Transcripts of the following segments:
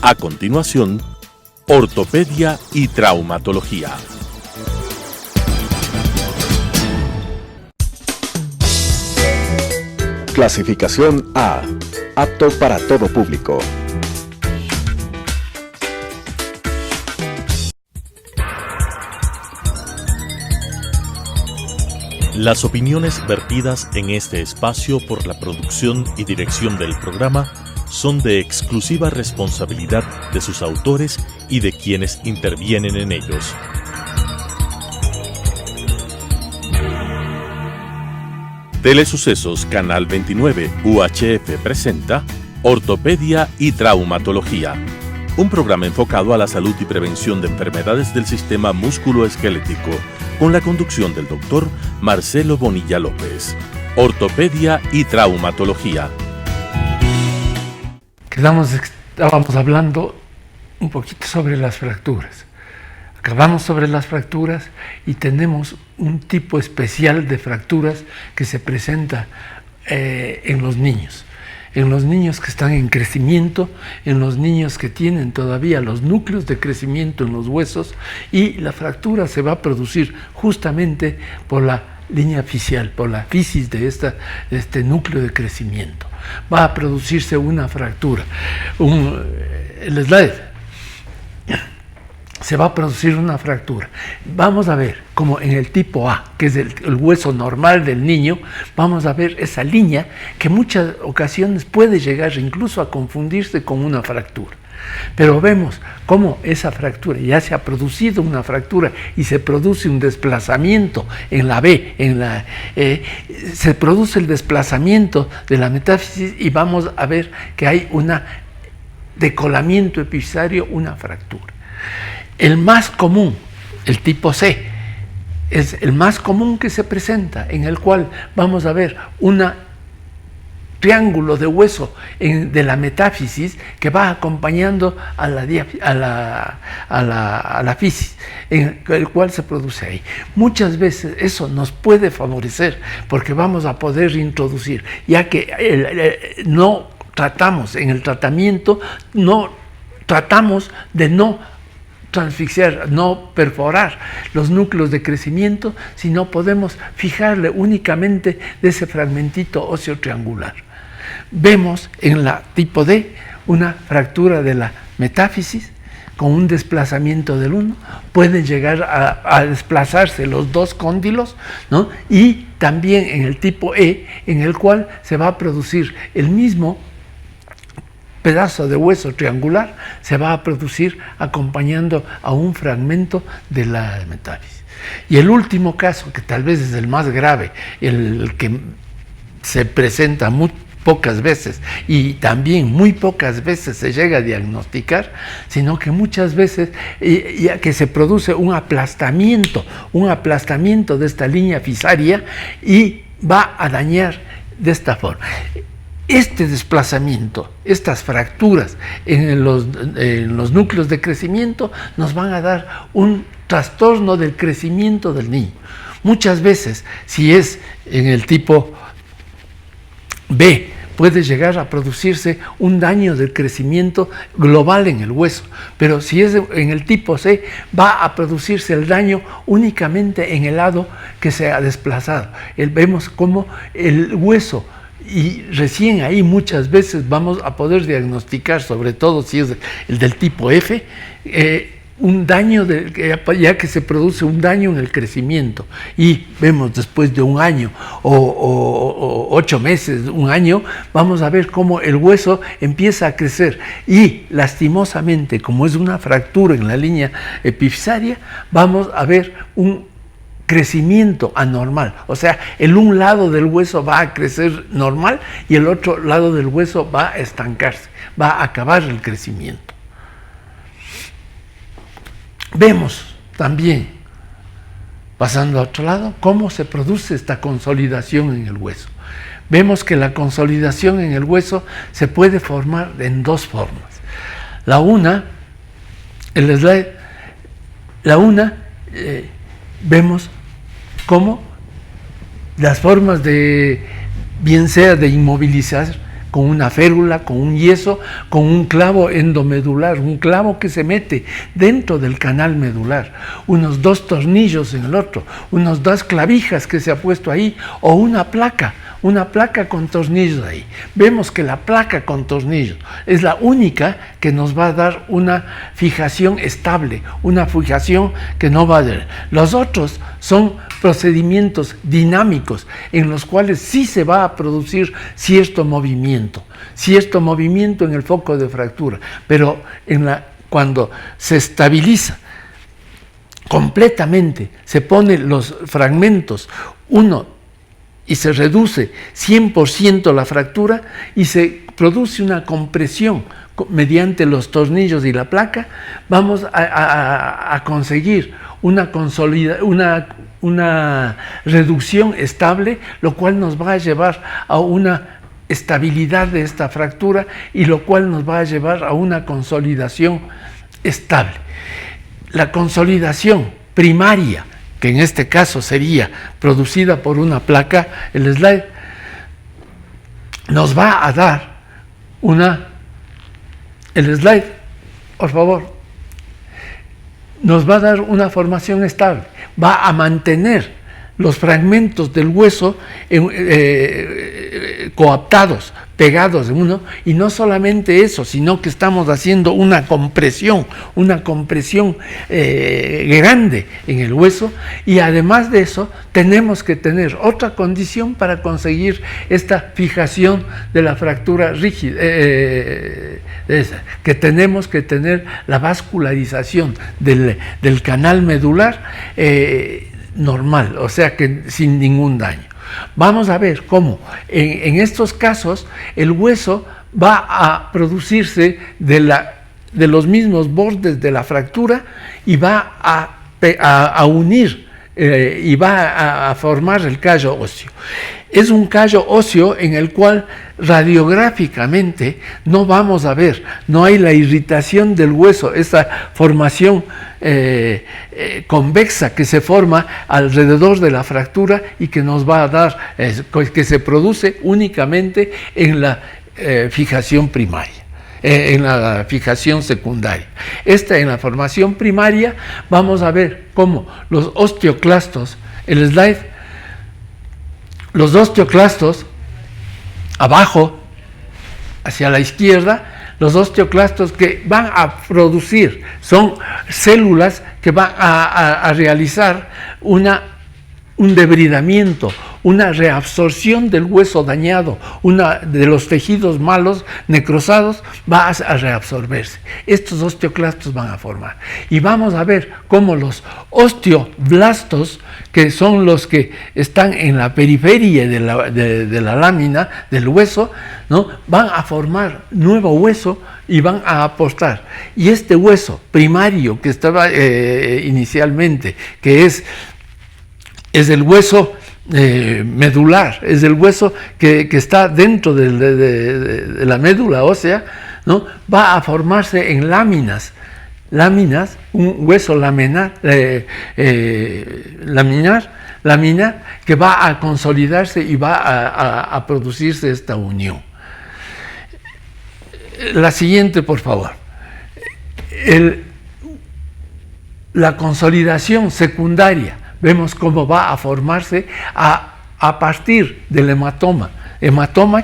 A continuación, ortopedia y traumatología. Clasificación A. Apto para todo público. Las opiniones vertidas en este espacio por la producción y dirección del programa son de exclusiva responsabilidad de sus autores y de quienes intervienen en ellos. Telesucesos Canal 29 UHF presenta Ortopedia y Traumatología, un programa enfocado a la salud y prevención de enfermedades del sistema músculo-esquelético, con la conducción del doctor Marcelo Bonilla López. Ortopedia y Traumatología. Estábamos hablando un poquito sobre las fracturas. Acabamos sobre las fracturas y tenemos un tipo especial de fracturas que se presenta en los niños. En los niños que están en crecimiento, en los niños que tienen todavía los núcleos de crecimiento en los huesos, y la fractura se va a producir justamente por la línea fisial, por la fisis de este núcleo de crecimiento. Va a producirse una fractura. El slide. Se va a producir una fractura. Vamos a ver, como en el tipo A, que es el hueso normal del niño, vamos a ver esa línea que en muchas ocasiones puede llegar incluso a confundirse con una fractura. Pero vemos cómo esa fractura, ya se ha producido una fractura y se produce un desplazamiento en la B, se produce el desplazamiento de la metáfisis y vamos a ver que hay un decolamiento epifisario, una fractura. El más común, el tipo C, es el más común que se presenta, en el cual vamos a ver un triángulo de hueso de la metáfisis que va acompañando a la fisis, en el cual se produce ahí. Muchas veces eso nos puede favorecer porque vamos a poder introducir, ya que no tratamos en el tratamiento, no tratamos de no transfixiar, no perforar los núcleos de crecimiento, sino podemos fijarle únicamente de ese fragmentito óseo triangular. Vemos en la tipo D una fractura de la metáfisis con un desplazamiento del 1, pueden llegar a desplazarse los dos cóndilos, ¿no? Y también en el tipo E, en el cual se va a producir el mismo pedazo de hueso triangular, se va a producir acompañando a un fragmento de la metáfisis. Y el último caso, que tal vez es el más grave, el que se presenta muy pocas veces y también muy pocas veces se llega a diagnosticar, sino que muchas veces ya que se produce un aplastamiento de esta línea fisaria y va a dañar de esta forma. Este desplazamiento, estas fracturas en los núcleos de crecimiento nos van a dar un trastorno del crecimiento del niño. Muchas veces, si es en el tipo B, puede llegar a producirse un daño del crecimiento global en el hueso, pero si es en el tipo C, va a producirse el daño únicamente en el lado que se ha desplazado. Vemos cómo el hueso, y recién ahí muchas veces vamos a poder diagnosticar, sobre todo si es el del tipo F, un daño, ya que se produce un daño en el crecimiento. Y vemos después de un año o 8 meses, un año, vamos a ver cómo el hueso empieza a crecer. Y lastimosamente, como es una fractura en la línea epifisaria, vamos a ver un crecimiento anormal, o sea, un lado del hueso va a crecer normal y el otro lado del hueso va a estancarse, va a acabar el crecimiento. Vemos también, pasando a otro lado, cómo se produce esta consolidación en el hueso. Vemos que la consolidación en el hueso se puede formar en dos formas. Vemos cómo las formas de, bien sea de inmovilizar con una férula, con un yeso, con un clavo endomedular, un clavo que se mete dentro del canal medular, unos 2 tornillos en el otro, unos 2 clavijas que se ha puesto ahí, o una placa con tornillos ahí. Vemos que la placa con tornillos es la única que nos va a dar una fijación estable, una fijación que no va a dar. Los otros son procedimientos dinámicos en los cuales sí se va a producir cierto movimiento en el foco de fractura, pero cuando se estabiliza completamente, se ponen los fragmentos uno y se reduce 100% la fractura y se produce una compresión mediante los tornillos y la placa, vamos a conseguir una reducción estable, lo cual nos va a llevar a una estabilidad de esta fractura y lo cual nos va a llevar a una consolidación estable. La consolidación primaria, que en este caso sería producida por una placa, el slide, nos va a dar el slide, por favor, nos va a dar una formación estable, va a mantener los fragmentos del hueso coaptados, pegados de uno, y no solamente eso, sino que estamos haciendo una compresión grande en el hueso, y además de eso tenemos que tener otra condición para conseguir esta fijación de la fractura rígida, que tenemos que tener la vascularización del canal medular normal, o sea que sin ningún daño. Vamos a ver cómo en estos casos el hueso va a producirse de los mismos bordes de la fractura y va a unir y va a formar el callo óseo. Es un callo óseo en el cual radiográficamente no vamos a ver, no hay la irritación del hueso, esa formación convexa que se forma alrededor de la fractura y que nos va a dar, que se produce únicamente en la fijación primaria. En la fijación secundaria. En la formación primaria vamos a ver cómo los osteoclastos, el slide, los osteoclastos abajo, hacia la izquierda, los osteoclastos que van a producir, son células que van a realizar un debridamiento, una reabsorción del hueso dañado, de los tejidos malos, necrosados, va a reabsorberse. Estos osteoclastos van a formar. Y vamos a ver cómo los osteoblastos, que son los que están en la periferia de la lámina del hueso, ¿no?, van a formar nuevo hueso y van a apostar. Y este hueso primario que estaba inicialmente, que es el hueso medular, es el hueso que está dentro de la médula ósea, ¿no?, va a formarse en láminas, un hueso laminar que va a consolidarse y va a producirse esta unión. La siguiente, por favor. La consolidación secundaria. Vemos cómo va a formarse a partir del hematoma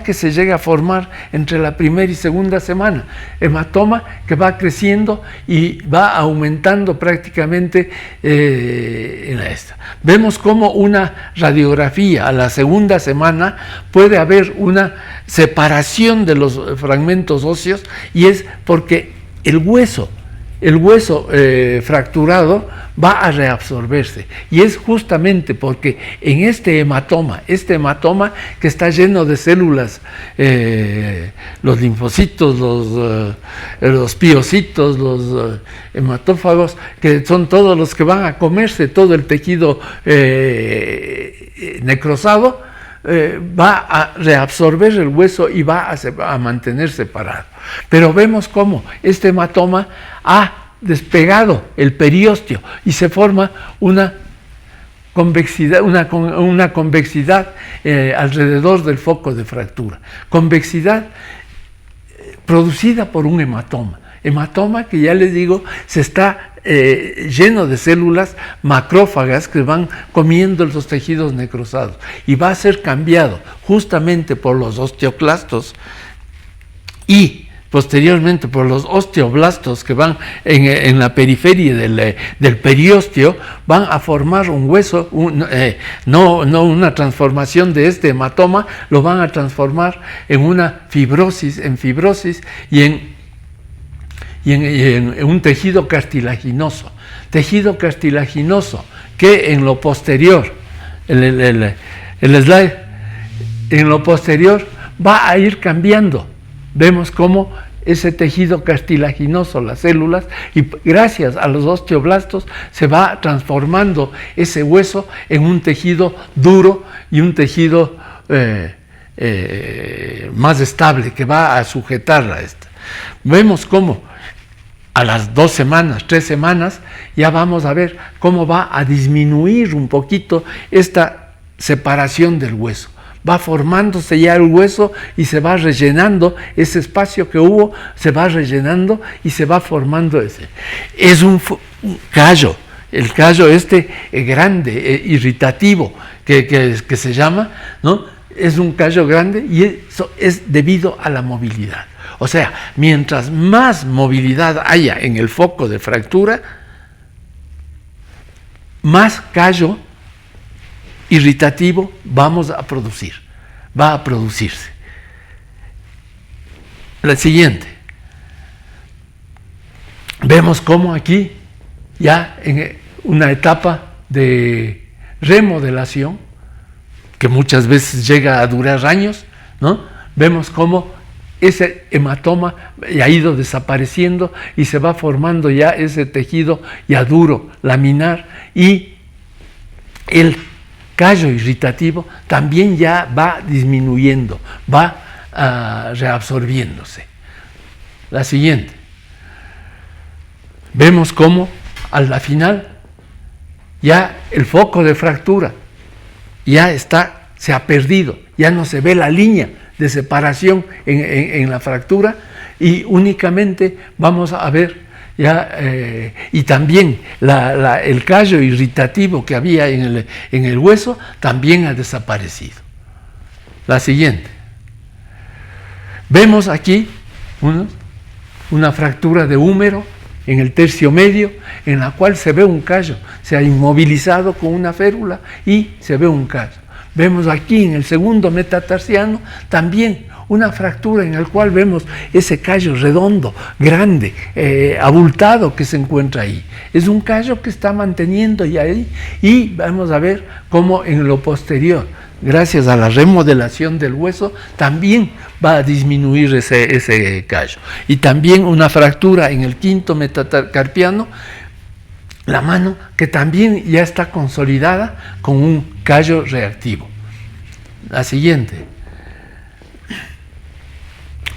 que se llega a formar entre la primera y segunda semana, hematoma que va creciendo y va aumentando prácticamente en esta. Vemos cómo una radiografía a la segunda semana puede haber una separación de los fragmentos óseos, y es porque el hueso fracturado va a reabsorberse, y es justamente porque en este hematoma que está lleno de células, los linfocitos, los piocitos, los hematófagos, que son todos los que van a comerse todo el tejido necrosado, va a reabsorber el hueso y va a mantener separado. Pero vemos cómo este hematoma ha despegado el periósteo y se forma una convexidad, una convexidad alrededor del foco de fractura. Convexidad producida por un hematoma. Hematoma que ya les digo, se está lleno de células macrófagas que van comiendo los tejidos necrosados y va a ser cambiado justamente por los osteoclastos y posteriormente por los osteoblastos que van en la periferia del periósteo, van a formar un hueso, no una transformación de este hematoma, lo van a transformar en una fibrosis, y en un tejido cartilaginoso. Tejido cartilaginoso que en lo posterior, el slide, en lo posterior va a ir cambiando. Vemos cómo ese tejido cartilaginoso, las células, y gracias a los osteoblastos se va transformando ese hueso en un tejido duro y un tejido más estable que va a sujetar a esta. Vemos cómo a las 2 semanas, 3 semanas, ya vamos a ver cómo va a disminuir un poquito esta separación del hueso. Va formándose ya el hueso y se va rellenando ese espacio que hubo, se va rellenando y se va formando ese. Es un callo, el callo grande, irritativo, que se llama, ¿no? Es un callo grande y eso es debido a la movilidad. O sea, mientras más movilidad haya en el foco de fractura, más callo irritativo va a producirse. La siguiente. Vemos cómo aquí, ya en una etapa de remodelación, que muchas veces llega a durar años, ¿no? Vemos cómo ese hematoma ha ido desapareciendo y se va formando ya ese tejido ya duro, laminar, y el callo irritativo también ya va disminuyendo, va reabsorbiéndose. La siguiente. Vemos cómo a la final ya el foco de fractura ya se ha perdido, ya no se ve la línea de separación en la fractura y únicamente vamos a ver ya, y también el callo irritativo que había en el hueso también ha desaparecido. La siguiente. Vemos aquí una fractura de húmero en el tercio medio, en la cual se ve un callo, se ha inmovilizado con una férula y se ve un callo. Vemos aquí en el segundo metatarsiano también una fractura en la cual vemos ese callo redondo, grande, abultado que se encuentra ahí. Es un callo que está manteniendo ya ahí y vamos a ver cómo en lo posterior, gracias a la remodelación del hueso, también va a disminuir ese callo. Y también una fractura en el quinto metacarpiano, la mano que también ya está consolidada con un callo reactivo. La siguiente.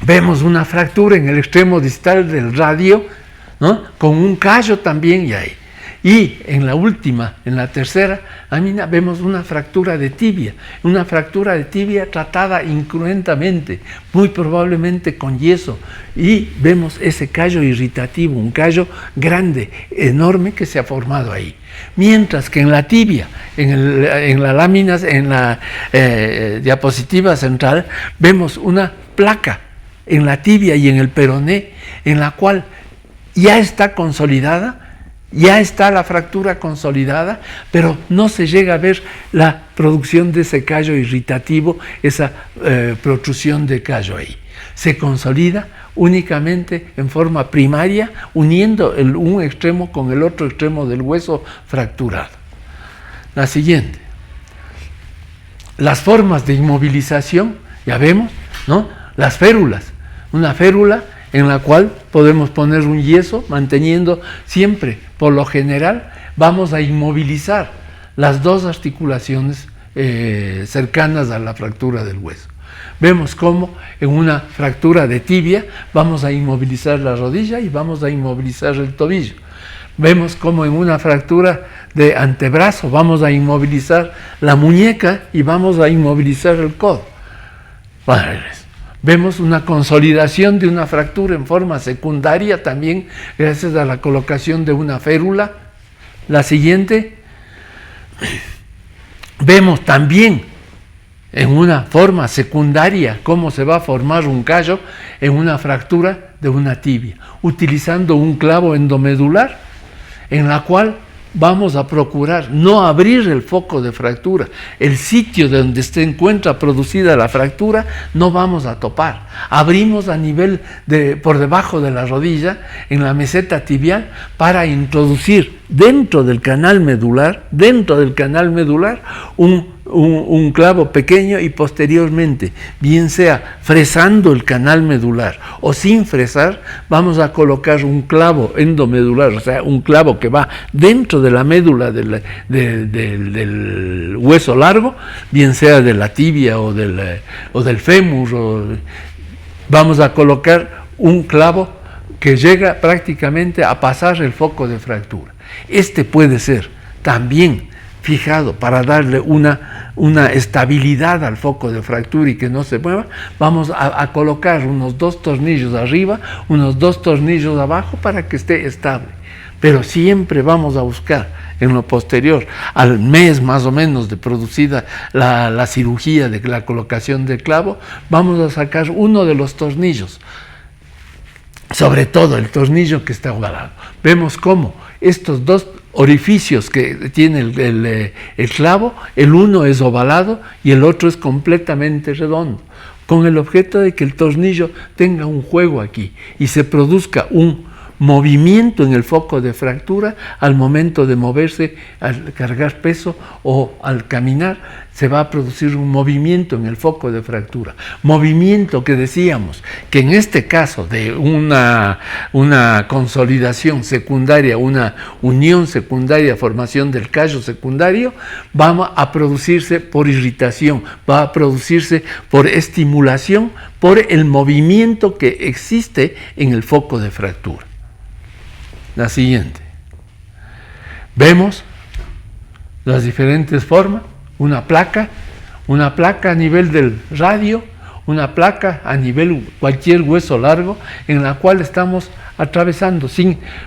Vemos una fractura en el extremo distal del radio, ¿no? Con un callo también ya hay. Y en la última, en la tercera lámina, vemos una fractura de tibia tratada incruentamente, muy probablemente con yeso, y vemos ese callo irritativo, un callo grande, enorme que se ha formado ahí. Mientras que en la tibia, en la lámina, en la diapositiva central, vemos una placa en la tibia y en el peroné, en la cual ya está consolidada, ya está la fractura consolidada, pero no se llega a ver la producción de ese callo irritativo, esa protrusión de callo ahí. Se consolida únicamente en forma primaria, uniendo un extremo con el otro extremo del hueso fracturado. La siguiente. Las formas de inmovilización, ya vemos, ¿no? Las férulas. Una férula en la cual podemos poner un yeso, manteniendo siempre, por lo general, vamos a inmovilizar las dos articulaciones cercanas a la fractura del hueso. Vemos cómo en una fractura de tibia vamos a inmovilizar la rodilla y vamos a inmovilizar el tobillo. Vemos como en una fractura de antebrazo vamos a inmovilizar la muñeca y vamos a inmovilizar el codo. Vemos una consolidación de una fractura en forma secundaria también gracias a la colocación de una férula. La siguiente, vemos también en una forma secundaria cómo se va a formar un callo en una fractura de una tibia, utilizando un clavo endomedular en la cual vamos a procurar no abrir el foco de fractura. El sitio donde se encuentra producida la fractura no vamos a topar. Abrimos a nivel por debajo de la rodilla, en la meseta tibial, para introducir dentro del canal medular, un clavo pequeño y posteriormente, bien sea fresando el canal medular o sin fresar, vamos a colocar un clavo endomedular, o sea, un clavo que va dentro de la médula del hueso largo, bien sea de la tibia o del fémur, vamos a colocar un clavo que llega prácticamente a pasar el foco de fractura. Este puede ser también fijado para darle una estabilidad al foco de fractura y que no se mueva. Vamos a colocar unos 2 tornillos arriba, unos 2 tornillos abajo para que esté estable. Pero siempre vamos a buscar en lo posterior, al mes más o menos de producida la cirugía de la colocación del clavo, vamos a sacar uno de los tornillos, sobre todo el tornillo que está ovalado. Vemos cómo estos 2 orificios que tiene el clavo, el uno es ovalado y el otro es completamente redondo, con el objeto de que el tornillo tenga un juego aquí y se produzca un movimiento en el foco de fractura al momento de moverse, al cargar peso o al caminar, se va a producir un movimiento en el foco de fractura. Movimiento que decíamos que en este caso de una consolidación secundaria, una unión secundaria, formación del callo secundario, va a producirse por irritación, va a producirse por estimulación, por el movimiento que existe en el foco de fractura. La siguiente. Vemos las diferentes formas, una placa a nivel del radio, una placa a nivel cualquier hueso largo en la cual estamos atravesando,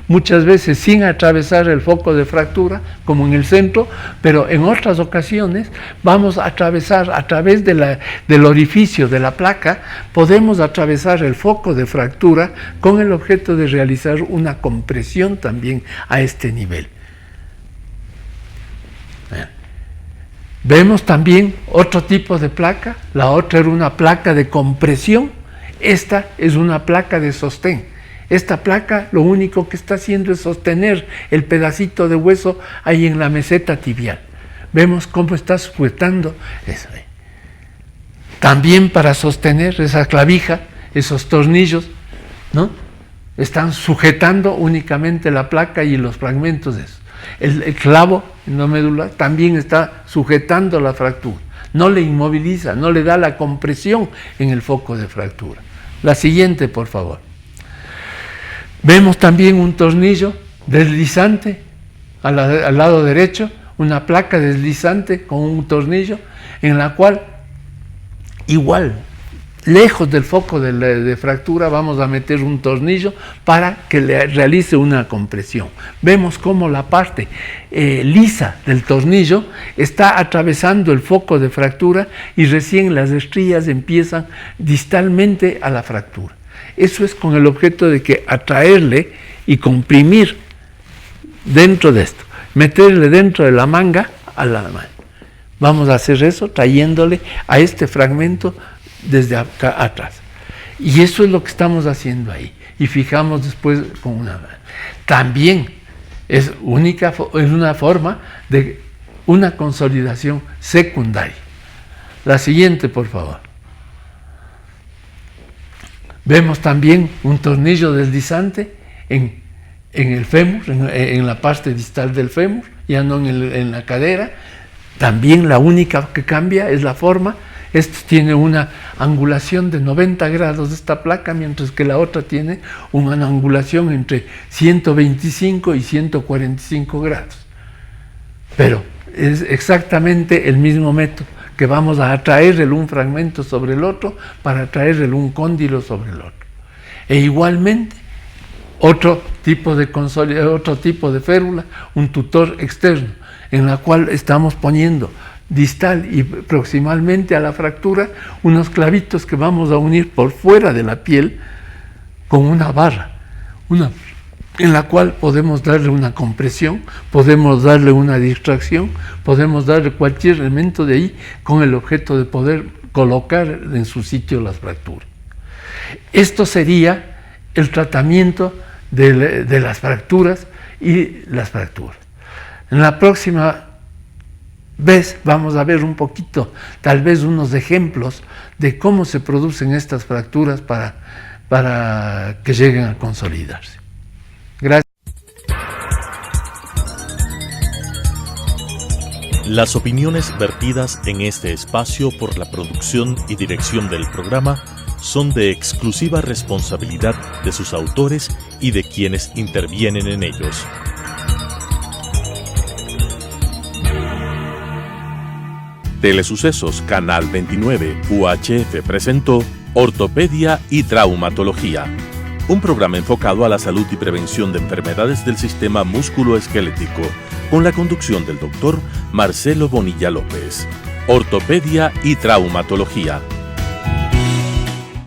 muchas veces sin atravesar el foco de fractura, como en el centro, pero en otras ocasiones vamos a atravesar a través del orificio de la placa, podemos atravesar el foco de fractura con el objeto de realizar una compresión también a este nivel. Vemos también otro tipo de placa, la otra era una placa de compresión, esta es una placa de sostén. Esta placa lo único que está haciendo es sostener el pedacito de hueso ahí en la meseta tibial. Vemos cómo está sujetando eso. También para sostener esa clavija, esos tornillos, ¿no? Están sujetando únicamente la placa y los fragmentos de eso. El clavo endomedular también está sujetando la fractura. No le inmoviliza, no le da la compresión en el foco de fractura. La siguiente, por favor. Vemos también un tornillo deslizante al lado derecho, una placa deslizante con un tornillo en la cual, igual, lejos del foco de fractura, vamos a meter un tornillo para que le realice una compresión. Vemos cómo la parte lisa del tornillo está atravesando el foco de fractura y recién las estrías empiezan distalmente a la fractura. Eso es con el objeto de que atraerle y comprimir dentro de esto, meterle dentro de la manga a la mano. Vamos a hacer eso trayéndole a este fragmento desde acá atrás. Y eso es lo que estamos haciendo ahí. Y fijamos después con una mano. También es una forma de una consolidación secundaria. La siguiente, por favor. Vemos también un tornillo deslizante en el fémur, en la parte distal del fémur, ya no en la cadera. También la única que cambia es la forma. Este tiene una angulación de 90 grados de esta placa, mientras que la otra tiene una angulación entre 125 y 145 grados. Pero es exactamente el mismo método, que vamos a atraer un fragmento sobre el otro para atraer un cóndilo sobre el otro. E igualmente, otro tipo de férula, un tutor externo, en la cual estamos poniendo distal y proximalmente a la fractura unos clavitos que vamos a unir por fuera de la piel con una barra, en la cual podemos darle una compresión, podemos darle una distracción, podemos darle cualquier elemento de ahí con el objeto de poder colocar en su sitio las fracturas. Esto sería el tratamiento de las fracturas y las fracturas. En la próxima vez vamos a ver un poquito, tal vez unos ejemplos de cómo se producen estas fracturas para que lleguen a consolidarse. Gracias. Las opiniones vertidas en este espacio por la producción y dirección del programa son de exclusiva responsabilidad de sus autores y de quienes intervienen en ellos. Telesucesos Canal 29 UHF presentó Ortopedia y Traumatología, un programa enfocado a la salud y prevención de enfermedades del sistema músculo-esquelético, con la conducción del doctor Marcelo Bonilla López. Ortopedia y Traumatología.